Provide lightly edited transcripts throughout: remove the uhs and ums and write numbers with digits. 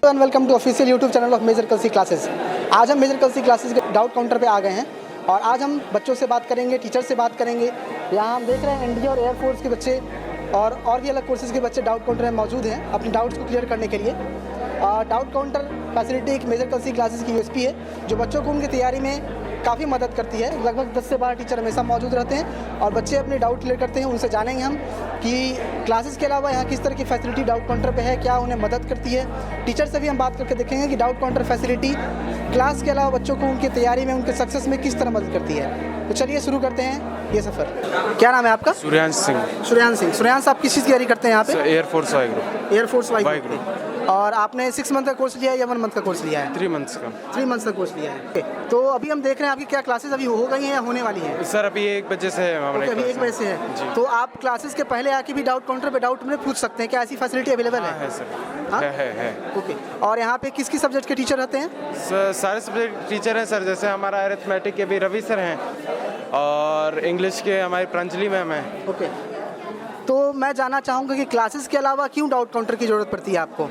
Hello and welcome to official YouTube channel of Major Kalsi classes. आज हम Major Kalsi classes के doubt counter पे आ गए हैं और आज हम बच्चों से बात करेंगे, टीचर से बात करेंगे। यहाँ हम देख रहे हैं एनडीए और एयरफोर्स के बच्चे और भी अलग कोर्सेज़ के बच्चे डाउट काउंटर में मौजूद हैं अपने डाउट्स को क्लियर करने के लिए। डाउट काउंटर फैसिलिटी एक मेजर कलसी क्लासेस की यूएसपी है जो बच्चों को उनकी तैयारी में काफ़ी मदद करती है। लगभग 10 से 12 टीचर हमेशा मौजूद रहते हैं और बच्चे अपने डाउट क्लियर करते हैं। उनसे जानेंगे हम कि क्लासेस के अलावा यहाँ किस तरह की फैसिलिटी डाउट काउंटर पे है, क्या उन्हें मदद करती है। टीचर से भी हम बात करके देखेंगे कि डाउट काउंटर फैसिलिटी क्लास के अलावा बच्चों को उनकी तैयारी में, उनके सक्सेस में किस तरह मदद करती है। तो चलिए शुरू करते हैं ये सफ़र। क्या नाम है आपका? सूर्यांश सिंह। सूर्यांश आप किस चीज़ की तैयारी करते हैं यहाँ पे? Air force Y group. Air force Y group. और आपने 6 मंथ का कोर्स लिया है या 1 मंथ का कोर्स लिया है? 3 मंथ्स का। 3 मंथ्स का कोर्स लिया है। तो अभी हम देख रहे हैं आपकी क्या क्लासेस अभी हो गई हैं या होने वाली हैं? सर अभी 1 बजे से है हमारे। अभी 1 बजे से है। तो आप क्लासेस के पहले आके भी डाउट काउंटर पे डाउट में पूछ सकते हैं। क्या ऐसी फैसिलिटी अवेलेबल है? है सर। हाँ? है। ओके। और यहाँ पे किस सब्जेक्ट के टीचर रहते हैं? सारे सब्जेक्ट टीचर हैं सर। जैसे हमारा अरिथमेटिक के भी रवि सर हैं और इंग्लिश के हमारी प्रांजलि मैम है। ओके। तो मैं जानना चाहूँगा कि क्लासेस के अलावा क्यों डाउट काउंटर की ज़रूरत पड़ती है आपको?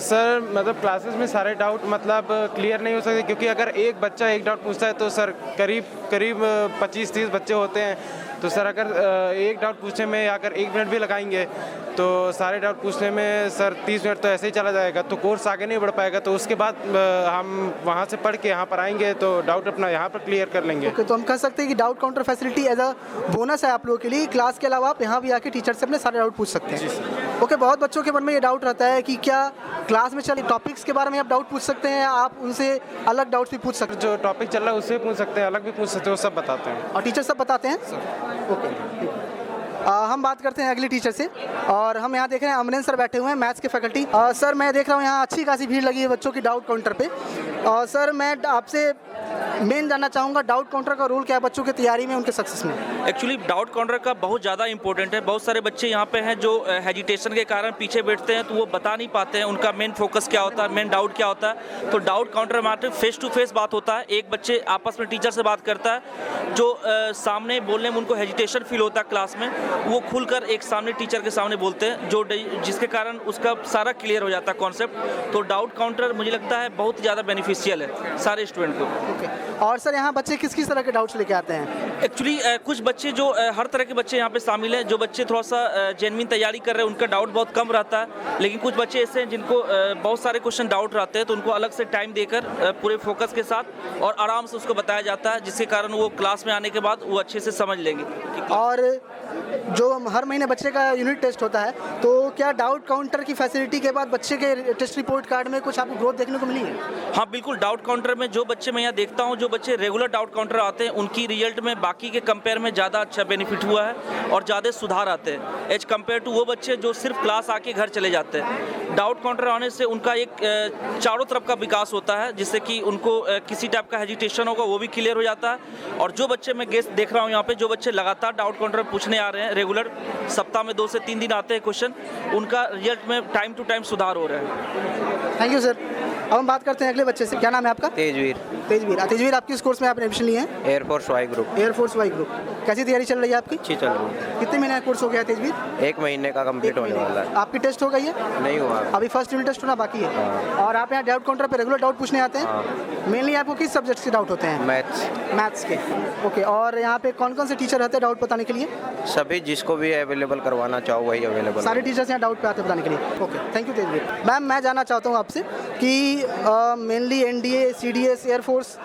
सर मतलब क्लासेस में सारे डाउट मतलब क्लियर नहीं हो सकते, क्योंकि अगर एक बच्चा एक डाउट पूछता है तो सर करीब 25-30 बच्चे होते हैं। तो सर अगर एक डाउट पूछने में अगर 1 मिनट भी लगाएंगे तो सारे डाउट पूछने में सर 30 मिनट तो ऐसे ही चला जाएगा, तो कोर्स आगे नहीं बढ़ पाएगा। तो उसके बाद हम वहाँ से पढ़ के यहाँ पर आएंगे तो डाउट अपना यहाँ पर क्लियर कर लेंगे। ओके। तो हम कह सकते हैं कि doubt counter facility as a bonus है आप लोगों के लिए। क्लास के अलावा आप यहाँ भी आके टीचर से अपने सारे डाउट पूछ सकते हैं। ओके। बहुत बच्चों के मन में ये डाउट रहता है कि क्या क्लास में चले टॉपिक्स के बारे में आप डाउट पूछ सकते हैं या आप उनसे अलग डाउट्स भी पूछ सकते हैं? जो टॉपिक चल रहा है उससे पूछ सकते हैं, अलग भी पूछ सकते हैं, वो सब बताते हैं और टीचर सब बताते हैं? ओके। हम बात करते हैं अगली टीचर से और हम यहाँ देख रहे हैं अमरेंद्र सर बैठे हुए हैं, मैथ्स के फैकल्टी। सर मैं देख रहा हूँ यहाँ अच्छी खासी भीड़ लगी है बच्चों की डाउट काउंटर पे। और सर मैं आपसे मेन जानना चाहूँगा डाउट काउंटर का रोल क्या है बच्चों की तैयारी में, उनके सक्सेस में? एक्चुअली डाउट काउंटर का बहुत ज़्यादा इंपॉर्टेंट है। बहुत सारे बच्चे यहाँ पे हैं जो हेजिटेशन के कारण पीछे बैठते हैं, तो वो बता नहीं पाते हैं उनका मेन फोकस क्या होता है, मेन डाउट क्या होता है। तो डाउट काउंटर में फेस टू फेस बात होता है। एक बच्चे आपस में टीचर से बात करता है, जो सामने बोलने में उनको हेजिटेशन फील होता है क्लास में, वो खुलकर एक सामने टीचर के सामने बोलते हैं, जो जिसके कारण उसका सारा क्लियर हो जाता है कॉन्सेप्ट। तो डाउट काउंटर मुझे लगता है बहुत ही ज़्यादा बेनिफिशियल है सारे स्टूडेंट को। ओके। और सर यहाँ बच्चे किस तरह के डाउट्स लेके आते हैं? एक्चुअली कुछ बच्चे जो हर तरह के बच्चे यहाँ पे शामिल हैं। जो बच्चे थोड़ा सा जेन्युइन तैयारी कर रहे हैं उनका डाउट बहुत कम रहता है, लेकिन कुछ बच्चे ऐसे हैं जिनको बहुत सारे क्वेश्चन डाउट रहते हैं, तो उनको अलग से टाइम देकर पूरे फोकस के साथ और आराम से उसको बताया जाता है, जिसके कारण वो क्लास में आने के बाद वो अच्छे से समझ लेंगे। और जो हर महीने बच्चे का यूनिट टेस्ट होता है, तो क्या डाउट काउंटर की फैसिलिटी के बाद बच्चे के टेस्ट रिपोर्ट कार्ड में कुछ आपको ग्रोथ देखने को मिली है? हाँ बिल्कुल। डाउट काउंटर में जो बच्चे मैं यहाँ देखता हूँ, जो बच्चे रेगुलर डाउट काउंटर आते हैं, उनकी रिजल्ट में बाकी के कंपेयर में ज़्यादा अच्छा बेनिफिट हुआ है और ज़्यादा सुधार आते हैं एज कम्पेयर टू वो बच्चे जो सिर्फ क्लास आके घर चले जाते हैं। डाउट काउंटर आने से उनका एक चारों तरफ का विकास होता है, जिससे कि उनको किसी टाइप का हेजिटेशन होगा वो भी क्लियर हो जाता है। और जो बच्चे मैं गेस्ट देख रहा हूँ यहाँ पे, जो बच्चे लगातार डाउट काउंटर पूछने आ रहे हैं, रेगुलर सप्ताह में 2 से 3 दिन आते हैं क्वेश्चन, उनका रिजल्ट में टाइम टू टाइम सुधार हो रहा है। Thank you sir. अब हम बात करते हैं अगले बच्चे से। क्या नाम है आपका? तेजवीर। आप किस कोर्स में आपने एडमिशन लिए हैं? Air force Y group. Air force Y group. कैसी तैयारी चल रही है आपकी? अच्छी चल रही है। कितने महीने का कोर्स हो गया तेजवीर? 1 महीने का कंप्लीट होने वाला है। आपकी टेस्ट हो गई है? नहीं हुआ अभी फर्स्ट यूनिट टेस्ट होना बाकी है। हाँ। और आप यहाँ डाउट काउंटर पे रेगुलर डाउट पूछने आते हैं? हाँ। मेनली आपको किस सब्जेक्ट से डाउट होते हैं? मैथ्स के। ओके। और यहाँ पे कौन कौन से टीचर रहते हैं डाउट बताने के लिए? सभी, जिसको भी अवेलेबल करवाना चाहो वही अवेलेबल। सारे टीचर्स यहाँ डाउट पे आते हैं बताने के लिए। Okay. Thank you Tejveer. Ma'am मैं जानना चाहता हूँ आपसे कि मेनली एनडीए, सीडीएस, एयरफोर्स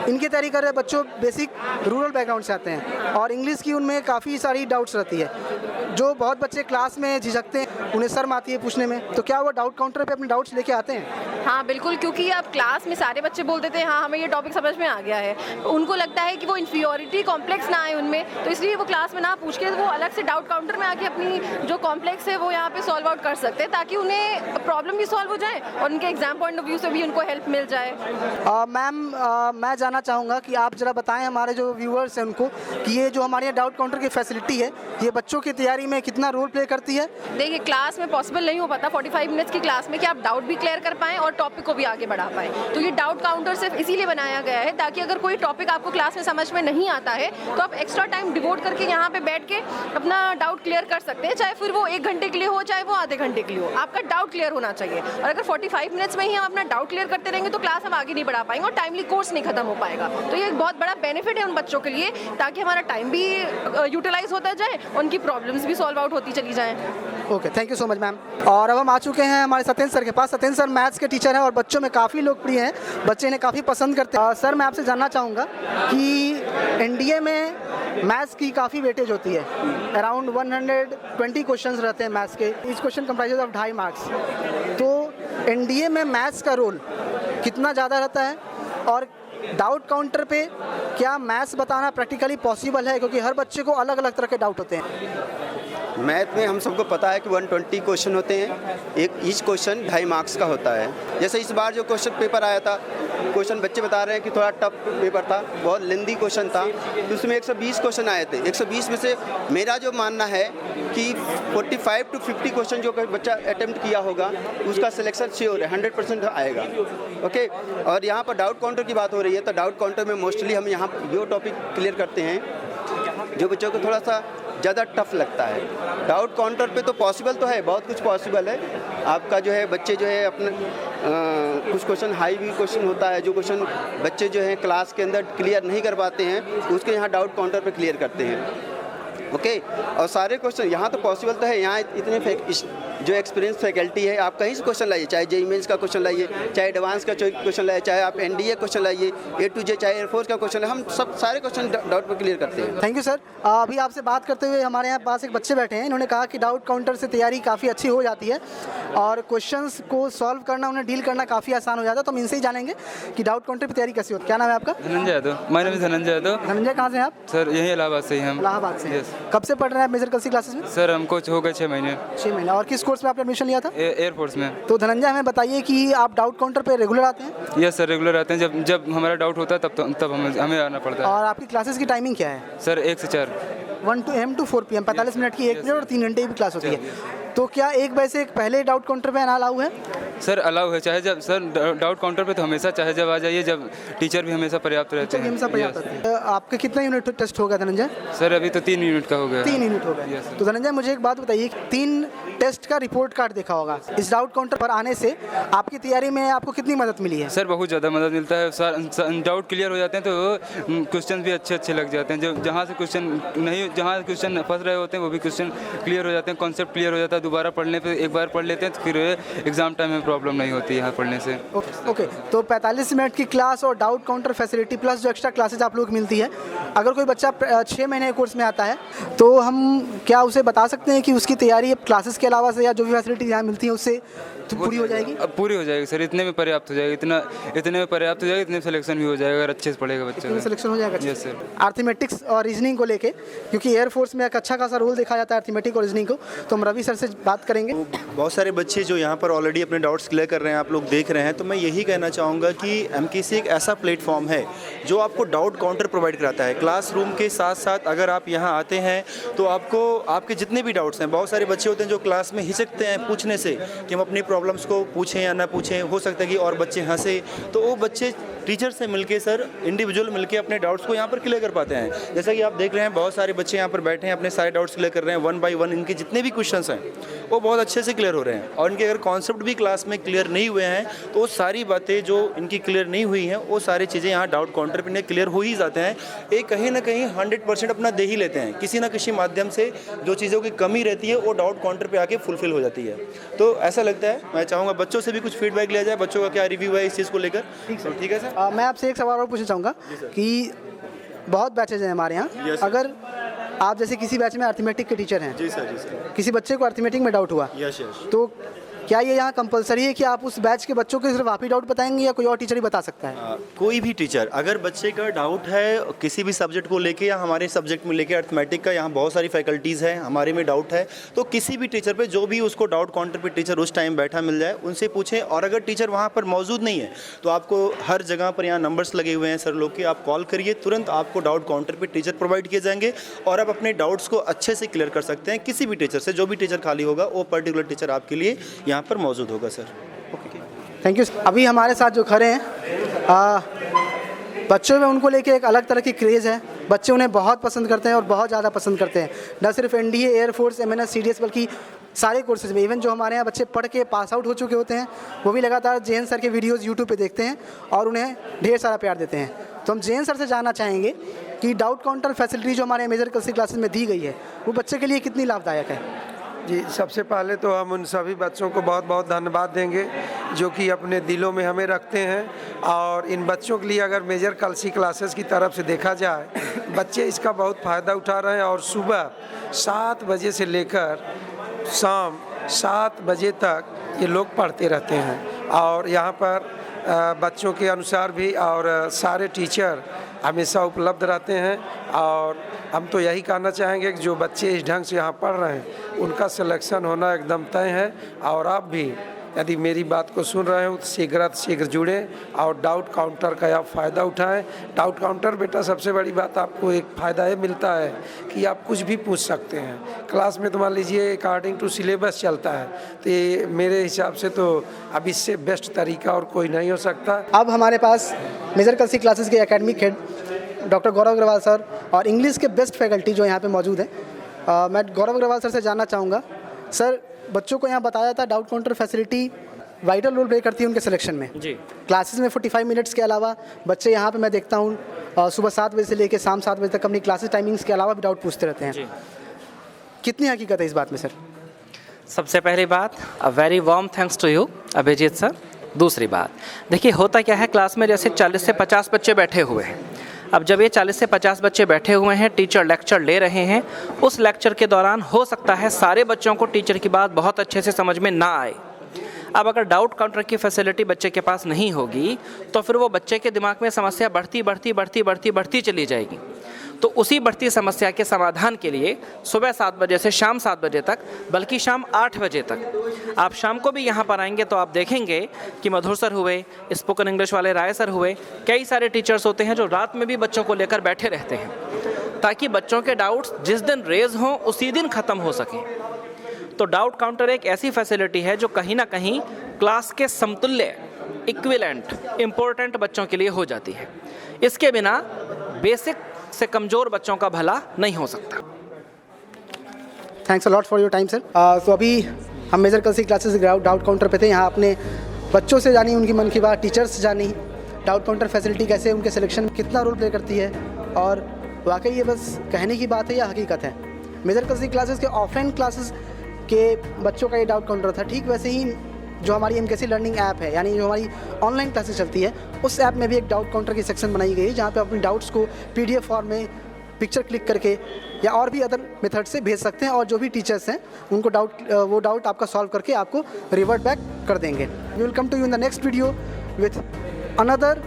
इनकी तैयारी कर रहे बच्चों बेसिक रूरल बैकग्राउंड से आते हैं और इंग्लिश की उनमें काफ़ी सारी डाउट्स रहती है। जो बहुत बच्चे क्लास में झिझकते हैं, उन्हें शर्म आती है पूछने में, तो क्या वो डाउट काउंटर पे अपने डाउट्स लेके आते हैं? हाँ बिल्कुल, क्योंकि अब क्लास में सारे बच्चे बोल देते हैं हाँ हमें ये टॉपिक समझ में आ गया है। उनको लगता है कि वो इन्फीरियरिटी कॉम्प्लेक्स ना आए उनमें, तो इसलिए वो क्लास में ना पूछ के वो अलग से डाउट काउंटर में आके अपनी जो कॉम्प्लेक्स है वो यहाँ पे सॉल्व आउट कर सकते हैं, ताकि उन्हें प्रॉब्लम भी सॉल्व हो जाए और उनके एग्जाम पॉइंट ऑफ व्यू से भी उनको हेल्प मिल जाए। मैम मैं जानना चाहूँगा कि आप जरा बताएं हमारे जो व्यूअर्स हैं उनको कि ये जो हमारे यहाँ डाउट काउंटर की फैसिलिटी है ये बच्चों की तैयारी में कितना रोल प्ले करती है। देखिए क्लास में पॉसिबल नहीं हो पाता 45 मिनट्स की क्लास में कि आप डाउट भी क्लियर कर पाएँ और टॉपिक को भी आगे बढ़ा पाएँ। तो ये डाउट काउंटर सिर्फ इसीलिए बनाया गया है ताकि अगर कोई टॉपिक आपको क्लास में समझ में नहीं आता है तो आप एक्स्ट्रा टाइम डिवोट करके यहाँ पे बैठ के अपना डाउट क्लियर कर सकते हैं, चाहे फिर वो 1 घंटे के लिए हो चाहे वो आधे घंटे के लिए हो, आपका डाउट क्लियर होना चाहिए। और अगर 45 मिनट्स में ही हम अपना डाउट क्लियर करते रहेंगे तो क्लास हम आगे नहीं बढ़ा पाएंगे और टाइमली कोर्स नहीं खत्म हो पाएगा। तो ये एक बहुत बड़ा बेनिफिट है उन बच्चों के लिए ताकि हमारा टाइम भी यूटिलाइज होता जाए, उनकी प्रॉब्लम्स भी सॉल्व आउट होती चली जाएँ। Okay, thank you so much ma'am. और अब हम आ चुके हैं हमारे सत्येंद्र सर के पास। सत्येंद्र सर मैथ्स के टीचर हैं और बच्चों में काफ़ी लोकप्रिय हैं, बच्चे इन्हें काफ़ी पसंद करते हैं। सर मैं आपसे जानना चाहूँगा कि एनडीए में मैथ्स की काफ़ी वेटेज होती है, अराउंड 120 क्वेश्चंस रहते हैं मैथ्स के, each question comprises of 2.5 marks. तो एनडीए में मैथ्स का रोल कितना ज़्यादा रहता है और डाउट काउंटर पे क्या मैथ्स बताना प्रैक्टिकली पॉसिबल है, क्योंकि हर बच्चे को अलग अलग तरह के डाउट होते हैं। मैथ में हम सबको पता है कि 120 क्वेश्चन होते हैं, एक ईच क्वेश्चन 2.5 मार्क्स का होता है। जैसे इस बार जो क्वेश्चन पेपर आया था, क्वेश्चन बच्चे बता रहे हैं कि थोड़ा टफ पेपर था, बहुत लेंदी क्वेश्चन था, तो उसमें 120 क्वेश्चन आए थे। 120 में से मेरा जो मानना है कि 45 to 50 क्वेश्चन जो बच्चा अटेम्प्ट किया होगा उसका सिलेक्शन श्योर है, 100% आएगा। ओके, और यहाँ पर डाउट काउंटर की बात हो रही है तो डाउट काउंटर में मोस्टली हम यहाँ वो टॉपिक क्लियर करते हैं जो बच्चों को थोड़ा सा ज़्यादा टफ लगता है। डाउट काउंटर पे तो पॉसिबल तो है, बहुत कुछ पॉसिबल है। आपका जो है बच्चे जो है अपने कुछ क्वेश्चन हाई भी क्वेश्चन होता है, जो क्वेश्चन बच्चे जो है क्लास के अंदर क्लियर नहीं कर पाते हैं उसके यहाँ डाउट काउंटर पे क्लियर करते हैं। ओके, और सारे क्वेश्चन यहाँ तो पॉसिबल तो है, यहाँ इतने जो एक्सपीरियंस फैकल्टी है, आप कहीं से क्वेश्चन लाइए, चाहे जेईई मेंस का क्वेश्चन लाइए, चाहे एडवांस का क्वेश्चन लाइए, चाहे आप एनडीए क्वेश्चन लाइए, A to Z, चाहे एयरफोर्स का क्वेश्चन है, हम सब सारे क्वेश्चन डाउट पर क्लियर करते हैं। Thank you sir. अभी आपसे बात करते हुए हमारे यहाँ पास एक बच्चे बैठे हैं, इन्होंने कहा कि डाउट काउंटर से तैयारी काफ़ी अच्छी हो जाती है और क्वेश्चंस को सॉल्व करना, उन्हें डील करना काफ़ी आसान हो जाता है। तो हम इनसे ही जानेंगे कि डाउट काउंटर पर तैयारी कैसी होती है। क्या नाम है आपका? Dhananjay Yadav. My name is Dhananjay Yadav. Dhananjay, कहाँ से हैं आप? सर यहीं इलाहाबाद से ही हम। इलाहाबाद से। यस। कब से पढ़ रहे हैं आप मेजर कलसी क्लासेस में? सर हमको हो गए 6 महीने। 6 महीने। और किस कोर्स में आपने एडमिशन लिया था? एयरफोर्स में। तो धनंजय हमें बताइए कि आप डाउट काउंटर पे रेगुलर आते हैं? यस सर, रेगुलर आते हैं। जब हमारा डाउट होता है तब हमें आना पड़ता है। और आपकी क्लासेस की टाइमिंग क्या है? सर 1 से 4, 1 AM to 4 PM, 45 मिनट की 1 पीरियड और 3 घंटे की क्लास होती है। तो क्या 1 बजे से पहले डाउट काउंटर पे आना अलाउ है? सर अलाउ है, चाहे जब सर डाउट काउंटर पे तो हमेशा, चाहे जब आ जाइए, जब टीचर भी हमेशा पर्याप्त रहते हैं। हमेशा पर्याप्त रहते हैं। आपके कितना यूनिट टेस्ट हो गया धनंजय? सर अभी तो 3 यूनिट का हो गया। 3 यूनिट हो गया। तो धनंजय मुझे एक बात बताइए, 3 टेस्ट का रिपोर्ट कार्ड देखा होगा, इस डाउट काउंटर पर आने से आपकी तैयारी में आपको कितनी मदद मिली है? सर बहुत ज़्यादा मदद मिलता है। डाउट क्लियर हो जाते हैं तो क्वेश्चन भी अच्छे लग जाते हैं। जो जहाँ क्वेश्चन फंस रहे होते हैं वो भी क्वेश्चन क्लियर हो जाते हैं, कॉन्सेप्ट क्लियर हो जाता है। दोबारा पढ़ने पे एक बार पढ़ लेते हैं तो फिर एग्जाम टाइम में प्रॉब्लम नहीं होती है यहाँ पढ़ने से। ओके, तो 45 मिनट की क्लास और डाउट काउंटर फैसिलिटी प्लस जो एक्स्ट्रा क्लासेज आप लोग को मिलती है, अगर कोई बच्चा 6 महीने कोर्स में आता है तो हम क्या उसे बता सकते हैं कि उसकी तैयारी क्लासेस के अलावा से या जो भी फैसिलिटी यहाँ मिलती है उससे तो पूरी हो जाएगी? पूरी हो जाएगी सर, इतने में पर्याप्त हो जाएगी। इतने में पर्याप्त हो जाएगी, इतने में सिलेक्शन भी हो जाएगा अगर अच्छे से पढ़ेगा बच्चा। सिलेक्शन हो जाएगा। Yes sir. अर्थमेटिक्स और रीजनिंग को लेके, क्योंकि एयरफोर्स में एक अच्छा खासा रोल देखा जाता है अर्थमेटिक और रीजनिंग को, तो हम रवि सर से बात करेंगे। बहुत सारे बच्चे जो यहाँ पर ऑलरेडी अपने डाउट्स क्लियर कर रहे हैं, आप लोग देख रहे हैं, तो मैं यही कहना चाहूँगा कि एमकेसी एक ऐसा प्लेटफॉर्म है जो आपको डाउट काउंटर प्रोवाइड कराता है। क्लासरूम के साथ साथ अगर आप यहाँ आते हैं तो आपको आपके जितने भी डाउट्स हैं, बहुत सारे बच्चे होते हैं जो क्लास में हिचकते हैं पूछने से कि हम अपनी प्रॉब्लम्स को पूछें या ना पूछें, हो सकता है कि और बच्चे हंसे, तो वो बच्चे टीचर से मिलके सर इंडिविजुअल मिलके अपने डाउट्स को यहाँ पर क्लियर कर पाते हैं। जैसा कि आप देख रहे हैं बहुत सारे बच्चे यहाँ पर बैठे हैं, अपने सारे डाउट्स क्लियर कर रहे हैं 1 by 1। इनके जितने भी क्वेश्चंस हैं वो बहुत अच्छे से क्लियर हो रहे हैं और इनके अगर कॉन्सेप्ट भी क्लास में क्लियर नहीं हुए हैं तो वो सारी बातें जो इनकी क्लियर नहीं हुई हैं वो सारी चीज़ें यहाँ डाउट काउंटर पर क्लियर हो ही जाते हैं। एक कहीं ना कहीं 100% अपना दे ही लेते हैं, किसी ना किसी माध्यम से जो चीज़ों की कमी रहती है वो डाउट काउंटर पर आके फुलफिल हो जाती है। तो ऐसा लगता है, मैं चाहूँगा बच्चों से भी कुछ फीडबैक लिया जाए, बच्चों का क्या रिव्यू है इस चीज़ को लेकर। ठीक है सर। मैं आपसे एक सवाल और पूछना चाहूँगा कि बहुत बैचेज हैं हमारे यहाँ, अगर आप जैसे किसी बैच में अर्थमेटिक के टीचर हैं, जी सर, जी सर, किसी बच्चे को अर्थमेटिक में डाउट हुआ यस यस, तो क्या ये यहाँ कंपलसरी है कि आप उस बैच के बच्चों को सिर्फ आप ही डाउट बताएंगे या कोई और टीचर ही बता सकता है? कोई भी टीचर, अगर बच्चे का डाउट है किसी भी सब्जेक्ट को लेके या हमारे सब्जेक्ट में लेके, अर्थमेटिक का यहाँ बहुत सारी फैकल्टीज़ हैं, हमारे में डाउट है तो किसी भी टीचर पे जो भी उसको डाउट काउंटर पे टीचर उस टाइम बैठा मिल जाए उनसे पूछें। और अगर टीचर वहाँ पर मौजूद नहीं है तो आपको हर जगह पर यहाँ नंबर्स लगे हुए हैं सर लोग के, आप कॉल करिए, तुरंत आपको डाउट काउंटर पर टीचर प्रोवाइड किए जाएंगे और आप अपने डाउट्स को अच्छे से क्लियर कर सकते हैं किसी भी टीचर से। जो भी टीचर खाली होगा वो पर्टिकुलर टीचर आपके लिए यहाँ पर मौजूद होगा सर। Thank you. अभी हमारे साथ जो खड़े हैं बच्चों में उनको लेके एक अलग तरह की क्रेज़ है। बच्चे उन्हें बहुत पसंद करते हैं और बहुत ज़्यादा पसंद करते हैं, न सिर्फ एनडीए, एयरफोर्स, एमएनएस, सीडीएस, बल्कि सारे कोर्सेज में। इवन जो हमारे यहाँ बच्चे पढ़ के पास आउट हो चुके होते हैं वो भी लगातार जैन सर के वीडियोज़ यूट्यूब पे देखते हैं और उन्हें ढेर सारा प्यार देते हैं। तो हम जैन सर से जानना चाहेंगे कि डाउट काउंटर फैसिलिटी जो हमारे मेजर कल सी क्लासेस में दी गई है वो बच्चे के लिए कितनी लाभदायक है? जी, सबसे पहले तो हम उन सभी बच्चों को बहुत बहुत धन्यवाद देंगे जो कि अपने दिलों में हमें रखते हैं। और इन बच्चों के लिए अगर मेजर कलसी क्लासेस की तरफ से देखा जाए, बच्चे इसका बहुत फ़ायदा उठा रहे हैं और सुबह 7 बजे से लेकर शाम 7 बजे तक ये लोग पढ़ते रहते हैं। और यहाँ पर बच्चों के अनुसार भी और सारे टीचर हमेशा उपलब्ध रहते हैं। और हम तो यही कहना चाहेंगे कि जो बच्चे इस ढंग से यहाँ पढ़ रहे हैं उनका सिलेक्शन होना एकदम तय है। और आप भी यदि मेरी बात को सुन रहे हो तो शीघ्र जुड़ें और डाउट काउंटर का आप फ़ायदा उठाएं। डाउट काउंटर बेटा सबसे बड़ी बात आपको एक फ़ायदा ये मिलता है कि आप कुछ भी पूछ सकते हैं। क्लास में तो मान लीजिए अकॉर्डिंग टू सिलेबस चलता है, तो ये मेरे हिसाब से तो अब इससे बेस्ट तरीका और कोई नहीं हो सकता। अब हमारे पास मेजर कल सी क्लासेस के एकेडमिक हेड डॉक्टर गौरव अग्रवाल सर और इंग्लिश के बेस्ट फैकल्टी जो यहाँ पे मौजूद हैं, मैं गौरव अग्रवाल सर से जानना चाहूँगा। सर, बच्चों को यहाँ बताया था doubt counter facility vital role play करती है उनके सिलेक्शन में। जी, क्लासेस में 45 मिनट्स के अलावा बच्चे यहाँ पे मैं देखता हूँ सुबह 7 बजे से लेकर शाम 7 बजे तक अपनी क्लासेस टाइमिंग्स के अलावा भी डाउट पूछते रहते हैं। कितनी हकीकत है इस बात में सर? सबसे पहली बात, a very warm thanks to you Abhijit sir. दूसरी बात, देखिए होता क्या है, क्लास में जैसे 40 से 50 बच्चे बैठे हुए हैं। अब जब ये 40 से 50 बच्चे बैठे हुए हैं, टीचर लेक्चर ले रहे हैं, उस लेक्चर के दौरान हो सकता है सारे बच्चों को टीचर की बात बहुत अच्छे से समझ में ना आए। अब अगर डाउट काउंटर की फैसिलिटी बच्चे के पास नहीं होगी तो फिर वो बच्चे के दिमाग में समस्या बढ़ती चली जाएगी। तो उसी बढ़ती समस्या के समाधान के लिए सुबह 7 बजे से शाम 7 बजे तक, बल्कि शाम 8 बजे तक आप शाम को भी यहाँ पर आएंगे तो आप देखेंगे कि मधुर सर हुए, स्पोकन इंग्लिश वाले राय सर हुए, कई सारे टीचर्स होते हैं जो रात में भी बच्चों को लेकर बैठे रहते हैं ताकि बच्चों के डाउट्स जिस दिन रेज हों उसी दिन ख़त्म हो सकें। तो डाउट काउंटर एक ऐसी फैसिलिटी है जो कहीं ना कहीं क्लास के समतुल्य, इक्विवेलेंट, इम्पोर्टेंट बच्चों के लिए हो जाती है। इसके बिना बेसिक से कमज़ोर बच्चों का भला नहीं हो सकता। Thanks a lot for your time sir. तो अभी हम मेजर कल सी क्लासेस डाउट काउंटर पे थे। यहाँ अपने बच्चों से जानी उनकी मन की बात, टीचर्स से जानी डाउट काउंटर फैसिलिटी कैसे उनके सिलेक्शन में कितना रोल प्ले करती है, और वाकई ये बस कहने की बात है या हकीकत है। मेजर कल सी क्लासेस के ऑफलाइन क्लासेस के बच्चों का ये डाउट काउंटर था। ठीक वैसे ही जो हमारी एमकेसी लर्निंग ऐप है, यानी जो हमारी ऑनलाइन क्लासेस चलती है, उस ऐप में भी एक डाउट काउंटर की सेक्शन बनाई गई है जहाँ पे अपनी डाउट्स को पीडीएफ फॉर्म में पिक्चर क्लिक करके या और भी अदर मेथड से भेज सकते हैं और जो भी टीचर्स हैं उनको वो डाउट आपका सॉल्व करके आपको रिवर्ट बैक कर देंगे। We will come to you in the next video with another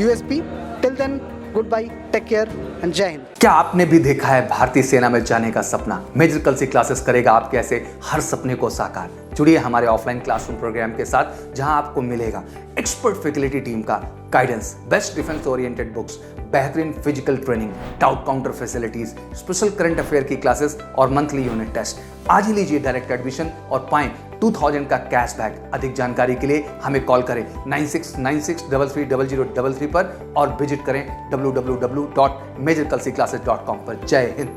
USP. Till then, good bye, take care and Jai Hind. क्या आपने भी देखा है भारतीय सेना में जाने का सपना? मेजर कल सी क्लासेस करेगा आपके ऐसे हर सपने को साकार। जुड़िए हमारे ऑफलाइन क्लासरूम प्रोग्राम के साथ जहां आपको मिलेगा एक्सपर्ट फैकल्टी टीम का guidance, best defence oriented books, बेहतरीन physical training, doubt counter facilities, special current affair की क्लासेस और मंथली यूनिट टेस्ट। आज ही लीजिए डायरेक्ट एडमिशन और पाएं 2000 का कैशबैक। अधिक जानकारी के लिए हमें कॉल करें 9696330033 पर और विजिट करें www.majorkalsiclasses.com पर। जय हिंद।